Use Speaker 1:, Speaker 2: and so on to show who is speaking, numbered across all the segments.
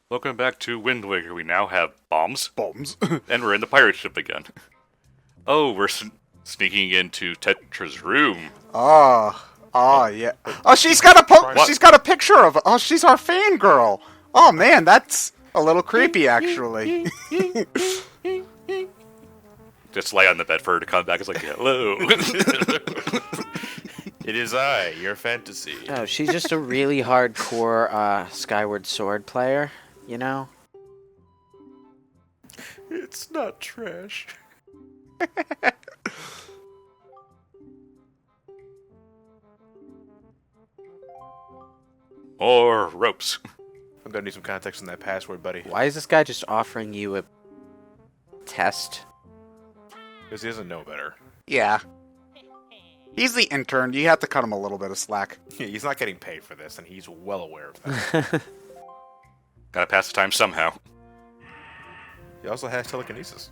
Speaker 1: Welcome back to Wind Waker. We now have bombs,
Speaker 2: Bombs.
Speaker 1: and we're in the pirate ship again. Oh, we're sneaking into Tetra's room.
Speaker 2: Yeah. Oh, she's got she's got a picture of. Oh, she's our fangirl. Oh man, that's a little creepy, actually.
Speaker 1: Just lay on the bed for her to come back. It's like, hello.
Speaker 3: It is I, your fantasy.
Speaker 4: Oh, she's just a really hardcore Skyward Sword player, you know?
Speaker 3: It's not trash.
Speaker 1: Or ropes.
Speaker 3: I'm gonna need some context on that password, buddy.
Speaker 4: Why is this guy just offering you a test?
Speaker 3: Because he doesn't know better.
Speaker 2: Yeah. He's the intern. You have to cut him a little bit of slack.
Speaker 3: Yeah, he's not getting paid for this, and he's well aware of that.
Speaker 1: Gotta pass the time somehow.
Speaker 3: He also has telekinesis.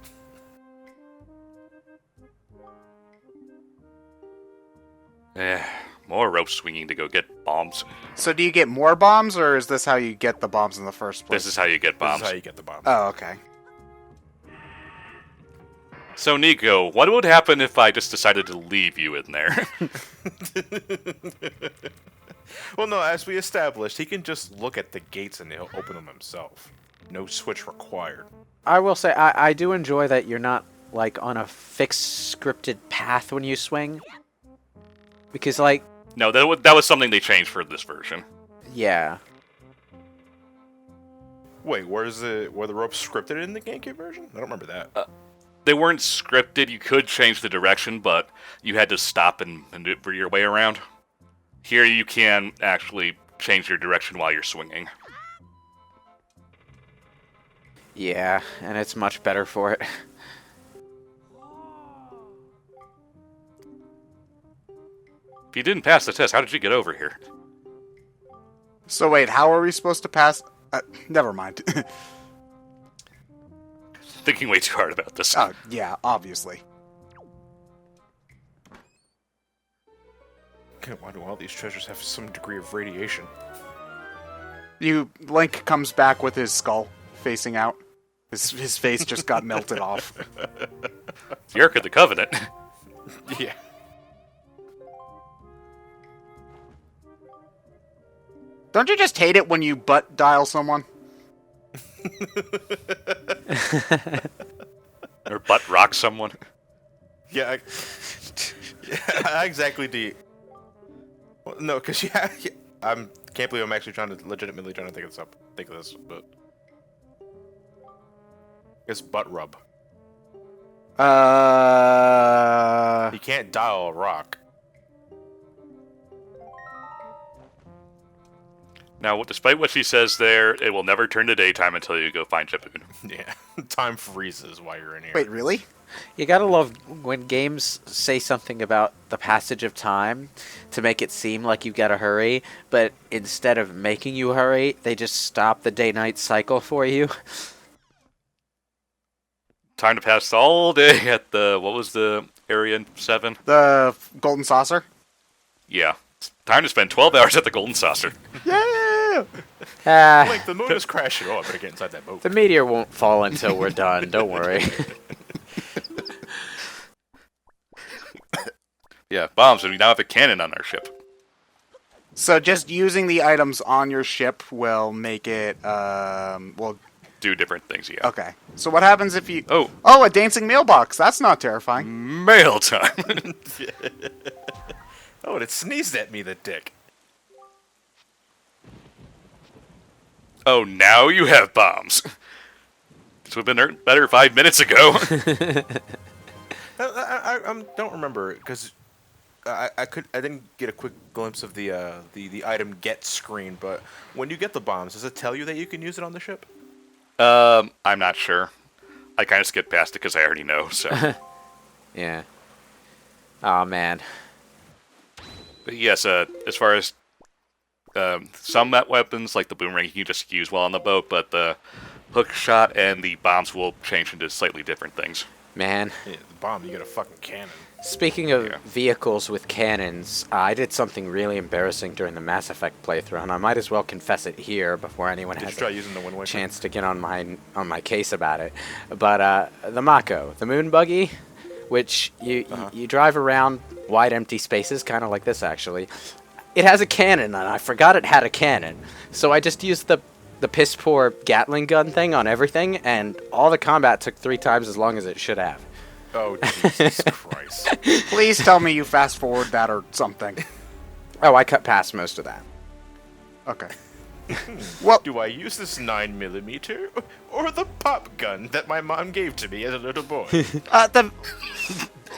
Speaker 1: More rope swinging to go get bombs.
Speaker 2: So do you get more bombs, or is this how you get the bombs in the first place?
Speaker 1: This is how you get bombs.
Speaker 3: This is how you get the bomb.
Speaker 2: Oh, okay.
Speaker 1: So, Nico, what would happen if I just decided to leave you in there?
Speaker 3: Well, no, as we established, he can just look at the gates and he'll open them himself. No switch required.
Speaker 4: I will say, I do enjoy that you're not, like, on a fixed scripted path when you swing. Because, like...
Speaker 1: No, that was something they changed for this version.
Speaker 4: Yeah.
Speaker 3: Wait, were the ropes scripted in the GameCube version? I don't remember that.
Speaker 1: They weren't scripted. You could change the direction, but you had to stop and maneuver your way around. Here you can actually change your direction while you're swinging.
Speaker 4: Yeah, and it's much better for it.
Speaker 1: If you didn't pass the test, how did you get over here?
Speaker 2: So wait, how are we supposed to pass? Never mind.
Speaker 1: Thinking way too hard about this.
Speaker 2: Oh, yeah, obviously.
Speaker 3: Why do all these treasures have some degree of radiation?
Speaker 2: Link comes back with his skull facing out. His face just got melted off.
Speaker 1: The Ark of the Covenant.
Speaker 3: Yeah.
Speaker 2: Don't you just hate it when you butt dial someone?
Speaker 1: Or butt rock someone.
Speaker 3: Yeah, how exactly do you... Well, no, because can't believe I'm actually legitimately trying to think of this, but... It's butt rub. He can't dial a rock.
Speaker 1: Now, despite what she says there, it will never turn to daytime until you go find Japoon.
Speaker 3: Yeah, time freezes while you're in here.
Speaker 2: Wait, really?
Speaker 4: You gotta love when games say something about the passage of time to make it seem like you've gotta hurry, but instead of making you hurry, they just stop the day-night cycle for you.
Speaker 1: Time to pass all day at the... What was the area in 7?
Speaker 2: The golden saucer?
Speaker 1: Yeah. It's time to spend 12 hours at the Golden Saucer.
Speaker 2: Yeah!
Speaker 3: Link, the moon is crashing. Oh, I better get inside that boat.
Speaker 4: The meteor won't fall until we're done, don't worry.
Speaker 1: Yeah, bombs, and we now have a cannon on our ship.
Speaker 2: So just using the items on your ship will make it,
Speaker 1: Do different things, yeah.
Speaker 2: okay. So what happens if you...
Speaker 1: Oh.
Speaker 2: Oh, a dancing mailbox. That's not terrifying.
Speaker 1: Mail time!
Speaker 3: Oh, and it sneezed at me, the dick.
Speaker 1: Oh, now you have bombs. This would have been better 5 minutes ago.
Speaker 3: I don't remember, because I didn't get a quick glimpse of the item get screen, but when you get the bombs, does it tell you that you can use it on the ship?
Speaker 1: I'm not sure. I kind of skipped past it because I already know, so...
Speaker 4: Yeah. Oh man.
Speaker 1: But yes, as far as some weapons, like the boomerang, you can just use while on the boat, but the hook shot and the bombs will change into slightly different things.
Speaker 4: Man.
Speaker 3: Yeah, the bomb, you get a fucking cannon.
Speaker 4: Speaking of
Speaker 1: Yeah.
Speaker 4: vehicles with cannons, I did something really embarrassing during the Mass Effect playthrough, and I might as well confess it here before anyone
Speaker 3: Did you
Speaker 4: has
Speaker 3: try
Speaker 4: a
Speaker 3: using the Wind Waker?
Speaker 4: chance to get on my case about it. But the Mako, the moon buggy, which you drive around wide empty spaces, kind of like this actually. It has a cannon, and I forgot it had a cannon, so I just used the piss poor Gatling gun thing on everything, and all the combat took 3 times as long as it should have.
Speaker 3: Oh, Jesus Christ.
Speaker 2: Please tell me you fast forward that or something.
Speaker 4: Oh, I cut past most of that.
Speaker 2: Okay. Well,
Speaker 3: Do I use this 9mm or the pop gun that my mom gave to me as a little boy?
Speaker 2: the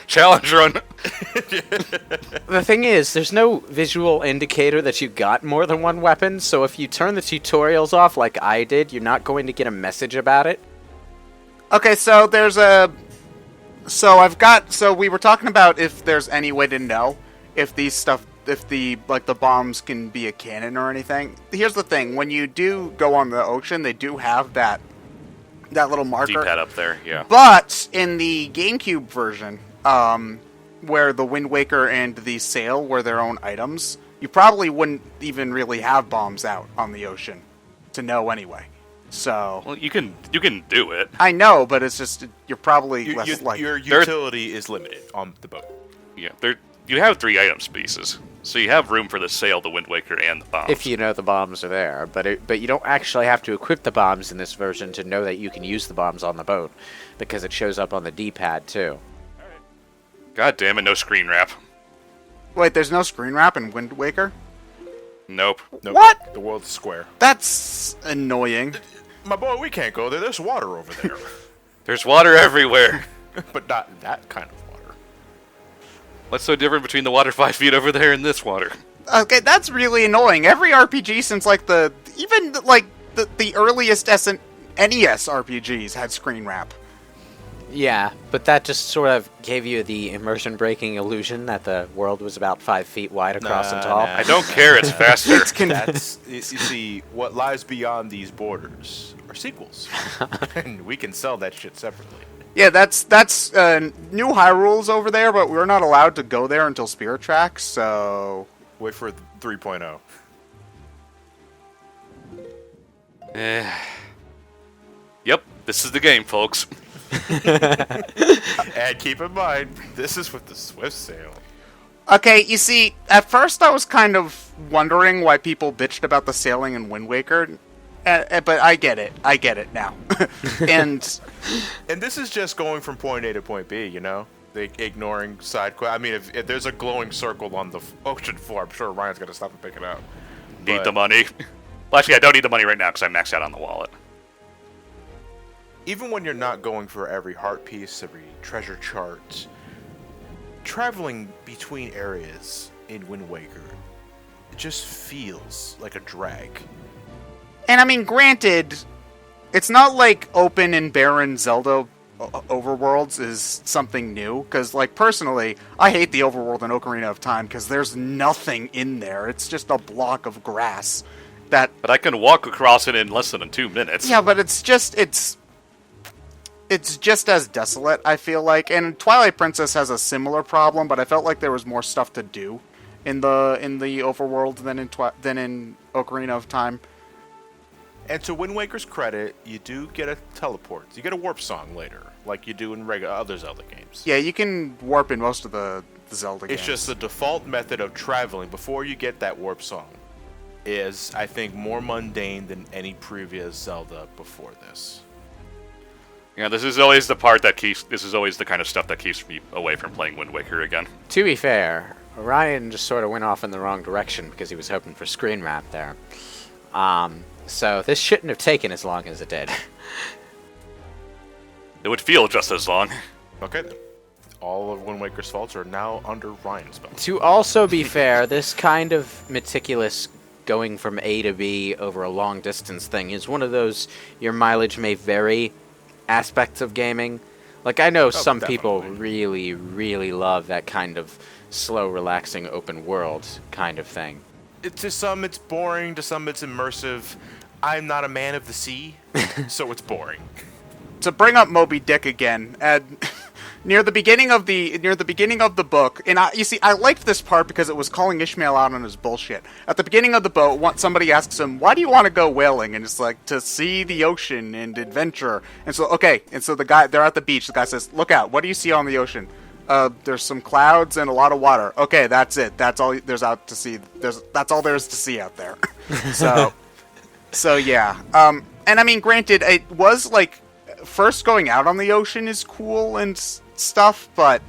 Speaker 1: Challenge run.
Speaker 4: The thing is, there's no visual indicator that you got more than one weapon, so if you turn the tutorials off like I did, you're not going to get a message about it.
Speaker 2: okay, so there's a. So we were talking about if there's any way to know if the bombs can be a cannon or anything. Here's the thing: when you do go on the ocean, they do have that little marker.
Speaker 1: D-pad up there, yeah.
Speaker 2: But in the GameCube version, where the Wind Waker and the Sail were their own items, you probably wouldn't even really have bombs out on the ocean to know anyway. So
Speaker 1: Well, you can do it.
Speaker 2: I know, but it's just you're probably less likely.
Speaker 3: Your utility is limited on the boat.
Speaker 1: Yeah, you have 3 item species, so you have room for the sail, the Wind Waker, and the bombs.
Speaker 4: If you know the bombs are there, but you don't actually have to equip the bombs in this version to know that you can use the bombs on the boat, because it shows up on the D-pad too.
Speaker 1: God damn it, no screen wrap.
Speaker 2: Wait, there's no screen wrap in Wind Waker?
Speaker 1: Nope.
Speaker 3: Nope.
Speaker 2: What?
Speaker 3: The world's square.
Speaker 2: That's annoying.
Speaker 3: My boy, we can't go there. There's water over there.
Speaker 1: There's water everywhere.
Speaker 3: But not that kind of water.
Speaker 1: What's so different between the water 5 feet over there and this water?
Speaker 2: Okay, that's really annoying. Every RPG since the earliest NES RPGs had screen wrap.
Speaker 4: Yeah, but that just sort of gave you the immersion-breaking illusion that the world was about 5 feet wide across and tall.
Speaker 1: I don't care, it's faster.
Speaker 3: That's you see, what lies beyond these borders are sequels, and we can sell that shit separately.
Speaker 2: Yeah, that's New Hyrule's over there, but we're not allowed to go there until Spirit Tracks, so...
Speaker 3: Wait for 3.0.
Speaker 1: Yep, this is the game, folks.
Speaker 3: And keep in mind, this is with the Swift Sail.
Speaker 2: Okay, you see, at first I was kind of wondering why people bitched about the sailing in Wind Waker, but I get it now. And
Speaker 3: this is just going from point A to point B, you know? Ignoring side quests. I mean, if there's a glowing circle on the ocean floor, I'm sure Ryan's going to stop and pick it up.
Speaker 1: Need the money. Well, actually, I don't need the money right now because I maxed out on the wallet.
Speaker 3: Even when you're not going for every heart piece, every treasure chart, traveling between areas in Wind Waker, it just feels like a drag.
Speaker 2: I mean, granted, it's not like open and barren Zelda overworlds is something new, because, personally, I hate the overworld in Ocarina of Time, because there's nothing in there. It's just a block of grass that...
Speaker 1: But I can walk across it in less than 2 minutes.
Speaker 2: Yeah, but it's just as desolate, I feel like. And Twilight Princess has a similar problem, but I felt like there was more stuff to do in the overworld than in Ocarina of Time.
Speaker 3: And to Wind Waker's credit, you do get a teleport. You get a warp song later, like you do in other Zelda games.
Speaker 2: Yeah, you can warp in most of the Zelda games.
Speaker 3: It's just the default method of traveling before you get that warp song is, I think, more mundane than any previous Zelda before this.
Speaker 1: Yeah, this is always the part that keeps... This is always the kind of stuff that keeps me away from playing Wind Waker again.
Speaker 4: To be fair, Ryan just sort of went off in the wrong direction because he was hoping for screen wrap there. So this shouldn't have taken as long as it did.
Speaker 1: It would feel just as long.
Speaker 3: Okay, then. All of Wind Waker's faults are now under Ryan's belt.
Speaker 4: To also be fair, this kind of meticulous going from A to B over a long distance thing is one of those your mileage may vary aspects of gaming. Like, I know some people really, really love that kind of slow, relaxing, open world kind of thing.
Speaker 3: To some, it's boring. To some, it's immersive. I'm not a man of the sea, so it's boring.
Speaker 2: To bring up Moby Dick again, near the beginning of the book, and you see, I liked this part because it was calling Ishmael out on his bullshit. At the beginning of the boat, somebody asks him, "Why do you want to go whaling?" And it's like, to see the ocean and adventure. And so the guy, they're at the beach. The guy says, "Look out! What do you see on the ocean?" There's some clouds and a lot of water. Okay, that's it. That's all there's out to see. That's all there is to see out there. So yeah. And I mean, granted, it was like first going out on the ocean is cool and stuff, but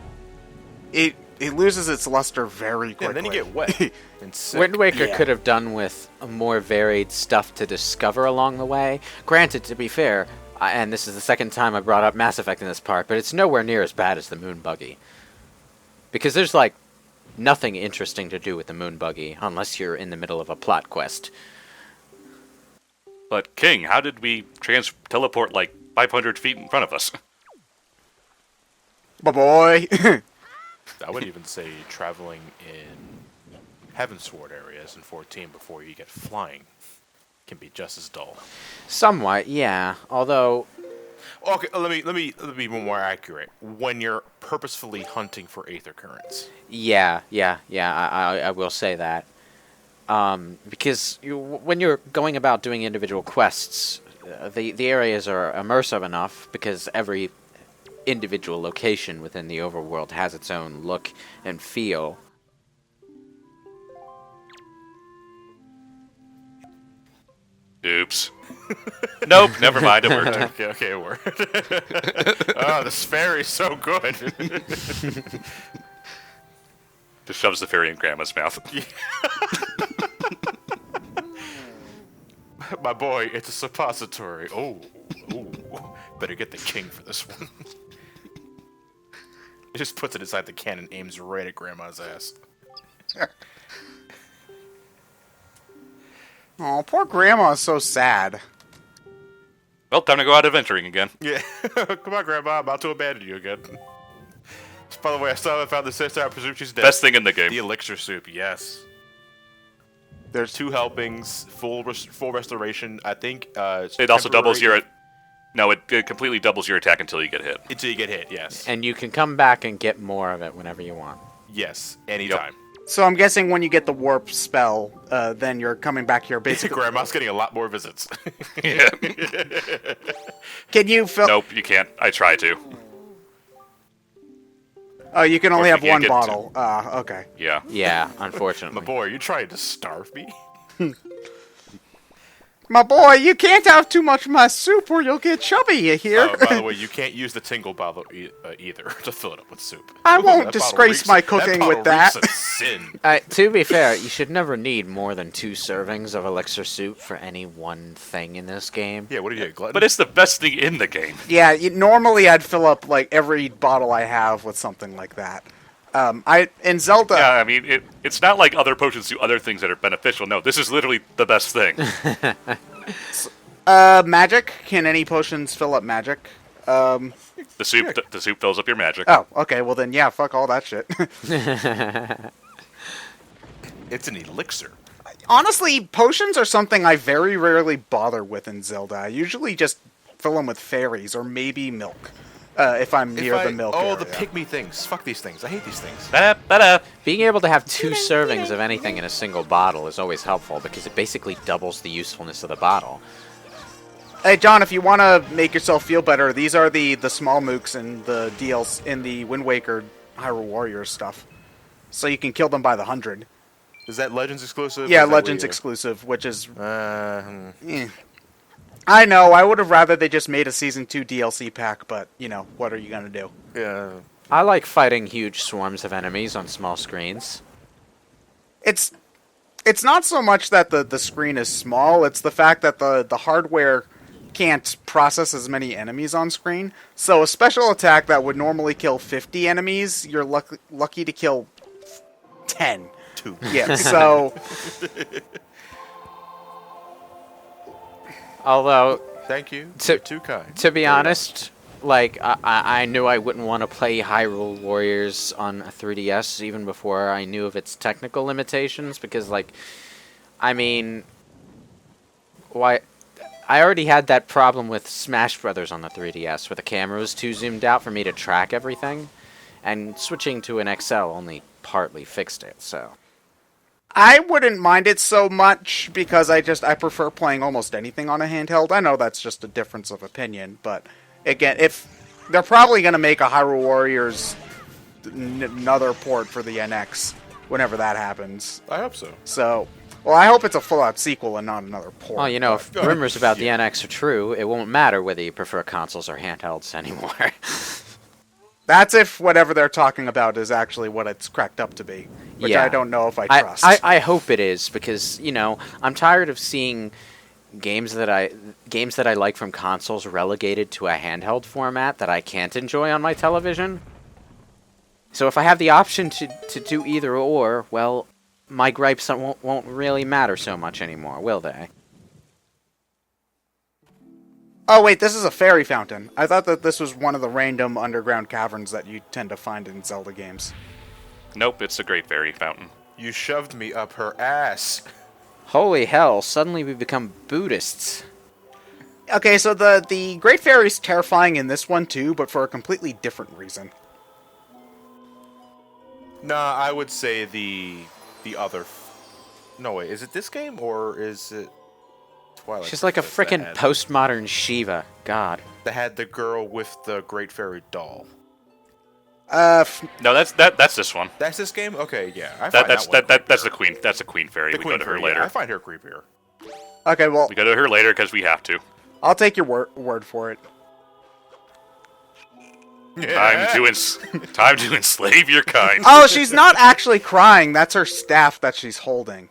Speaker 2: it loses its luster very quickly.
Speaker 3: Yeah, then you get wet. And sick.
Speaker 4: Wind Waker could have done with a more varied stuff to discover along the way. Granted, to be fair, and this is the second time I brought up Mass Effect in this part, but it's nowhere near as bad as the moon buggy. Because there's, like, nothing interesting to do with the moon buggy unless you're in the middle of a plot quest.
Speaker 1: But, King, how did we teleport, like, 500 feet in front of us?
Speaker 2: Mah Boi.
Speaker 3: I would even say traveling in Heavensward areas in 14 before you get flying can be just as dull.
Speaker 4: Somewhat, yeah. Although,
Speaker 3: Okay, let me be more accurate. When you're purposefully hunting for aether currents.
Speaker 4: yeah, I will say that. Because when you're going about doing individual quests, the areas are immersive enough because every individual location within the overworld has its own look and feel.
Speaker 1: Oops. Nope, never mind, it worked.
Speaker 3: Okay, it worked. Oh, this fairy's so good.
Speaker 1: Just shoves the fairy in Grandma's mouth.
Speaker 3: My boy, it's a suppository. Oh. Better get the king for this one. It just puts it inside the can and aims right at Grandma's ass.
Speaker 2: Oh, poor Grandma is so sad.
Speaker 1: Well, time to go out adventuring again.
Speaker 3: Yeah. Come on, Grandma. I'm about to abandon you again. By the way, I still haven't found the sister. I presume she's dead.
Speaker 1: Best thing in the game.
Speaker 3: The elixir soup, yes.
Speaker 2: There's
Speaker 3: 2 helpings, full restoration. I think
Speaker 1: It also doubles your... No, it completely doubles your attack until you get hit.
Speaker 3: Until you get hit, yes.
Speaker 4: And you can come back and get more of it whenever you want.
Speaker 3: Yes, anytime.
Speaker 2: So I'm guessing when you get the warp spell, then you're coming back here basically.
Speaker 3: Grandma's getting a lot more visits.
Speaker 1: Yeah.
Speaker 2: Can you fill?
Speaker 1: Nope, you can't. I try to.
Speaker 2: Oh, you can only
Speaker 1: Or
Speaker 2: have
Speaker 1: you can't
Speaker 2: one
Speaker 1: get
Speaker 2: bottle. Okay.
Speaker 1: Yeah.
Speaker 4: Yeah,
Speaker 3: My
Speaker 4: unfortunately.
Speaker 3: boy, are you trying to starve me?
Speaker 2: My boy, you can't have too much of my soup or you'll get chubby, you hear?
Speaker 3: Oh, by the way, you can't use the tingle bottle either to fill it up with soup.
Speaker 2: I
Speaker 3: Ooh,
Speaker 2: won't
Speaker 3: that bottle
Speaker 2: disgrace my cooking with that.
Speaker 3: Reeks of sin.
Speaker 4: To be fair, you should never need more than 2 servings of elixir soup for any one thing in this game.
Speaker 3: Yeah, what are you, a glutton?
Speaker 1: But it's the best thing in the game.
Speaker 2: Yeah, normally I'd fill up like every bottle I have with something like that. In Zelda.
Speaker 1: Yeah, I mean, it's not like other potions do other things that are beneficial. No, this is literally the best thing.
Speaker 2: Magic? Can any potions fill up magic?
Speaker 1: The soup fills up your magic.
Speaker 2: Oh, okay. Well then, yeah. Fuck all that shit.
Speaker 3: It's an elixir.
Speaker 2: Honestly, potions are something I very rarely bother with in Zelda. I usually just fill them with fairies or maybe milk. If I'm near the milk area.
Speaker 3: the pygmy things. Fuck these things. I hate these things.
Speaker 1: Ba-da.
Speaker 4: Being able to have 2 servings of anything in a single bottle is always helpful because it basically doubles the usefulness of the bottle.
Speaker 2: Hey, John, if you want to make yourself feel better, these are the small mooks and the deals in the Wind Waker Hyrule Warriors stuff. So you can kill them by the 100.
Speaker 3: Is that Legends exclusive?
Speaker 2: Yeah,
Speaker 3: Is that
Speaker 2: Legends
Speaker 3: Wii U?
Speaker 2: exclusive, which is...
Speaker 3: Hmm.
Speaker 2: I know, I would have rather they just made a Season 2 DLC pack, but, what are you going to do?
Speaker 3: Yeah.
Speaker 4: I like fighting huge swarms of enemies on small screens.
Speaker 2: It's not so much that the screen is small, it's the fact that the hardware can't process as many enemies on screen. So a special attack that would normally kill 50 enemies, you're lucky to kill 10.
Speaker 3: 2.
Speaker 2: Yeah, so...
Speaker 4: Although,
Speaker 3: Thank you.
Speaker 4: To-
Speaker 3: You're too kind.
Speaker 4: to be honest, like, I knew I wouldn't want to play Hyrule Warriors on a 3DS even before I knew of its technical limitations, because, like, I mean, why... I already had that problem with Smash Brothers on the 3DS, where the camera was too zoomed out for me to track everything, and switching to an XL only partly fixed it, so...
Speaker 2: I wouldn't mind it so much because I prefer playing almost anything on a handheld. I know that's just a difference of opinion, but again, if they're probably going to make a Hyrule Warriors another port for the NX whenever that happens.
Speaker 3: I hope so.
Speaker 2: So, well, I hope it's a full-out sequel and not another port.
Speaker 4: Well, you know, if rumors about the NX are true, it won't matter whether you prefer consoles or handhelds anymore.
Speaker 2: That's if whatever they're talking about is actually what it's cracked up to be, which
Speaker 4: Yeah.
Speaker 2: I don't know if I trust.
Speaker 4: I hope it is, because, you know, I'm tired of seeing games that I like from consoles relegated to a handheld format that I can't enjoy on my television. So if I have the option to do either or, well, my gripes won't really matter so much anymore, will they?
Speaker 2: Oh, wait, this is a fairy fountain. I thought that this was one of the random underground caverns that you tend to find in Zelda games.
Speaker 1: Nope, it's a Great Fairy Fountain.
Speaker 3: You shoved me up her ass.
Speaker 4: Holy hell, suddenly we become Buddhists.
Speaker 2: Okay, so the Great Fairy's terrifying in this one too, but for a completely different reason.
Speaker 3: Nah, I would say the other... No, wait, is it this game, or is it... Twilight
Speaker 4: She's like a
Speaker 3: Princess that
Speaker 4: frickin'
Speaker 3: had-
Speaker 4: postmodern Shiva. God.
Speaker 3: That had the girl with the Great Fairy doll.
Speaker 1: No, that's this one.
Speaker 3: That's this game? Okay, yeah. I find
Speaker 1: That's
Speaker 3: that one
Speaker 1: that's the
Speaker 3: creepier.
Speaker 1: queen. That's the Queen Fairy.
Speaker 3: The
Speaker 1: We
Speaker 3: Queen
Speaker 1: go to her
Speaker 3: Fairy,
Speaker 1: later.
Speaker 3: yeah, I find her creepier.
Speaker 2: Okay, well,
Speaker 1: We go to her later because we have to.
Speaker 2: I'll take your word for it.
Speaker 1: Time to enslave your kind.
Speaker 2: Oh, she's not actually crying. That's her staff that she's holding.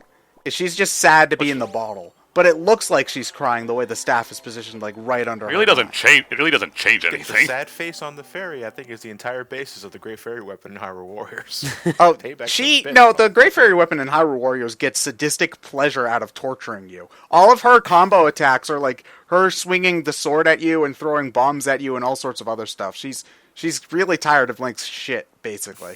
Speaker 2: She's just sad to be in the bottle. But it looks like she's crying the way the staff is positioned, like right under
Speaker 1: It
Speaker 2: her.
Speaker 1: really doesn't change. It really doesn't change
Speaker 3: The
Speaker 1: anything.
Speaker 3: sad face on the fairy, I think, is the entire basis of the Great Fairy weapon in Hyrule Warriors.
Speaker 2: Oh,
Speaker 3: Payback's a bitch,
Speaker 2: no,
Speaker 3: but-
Speaker 2: the Great Fairy Weapon in Hyrule Warriors gets sadistic pleasure out of torturing you. All of her combo attacks are like her swinging the sword at you and throwing bombs at you and all sorts of other stuff. She's really tired of Link's shit, basically.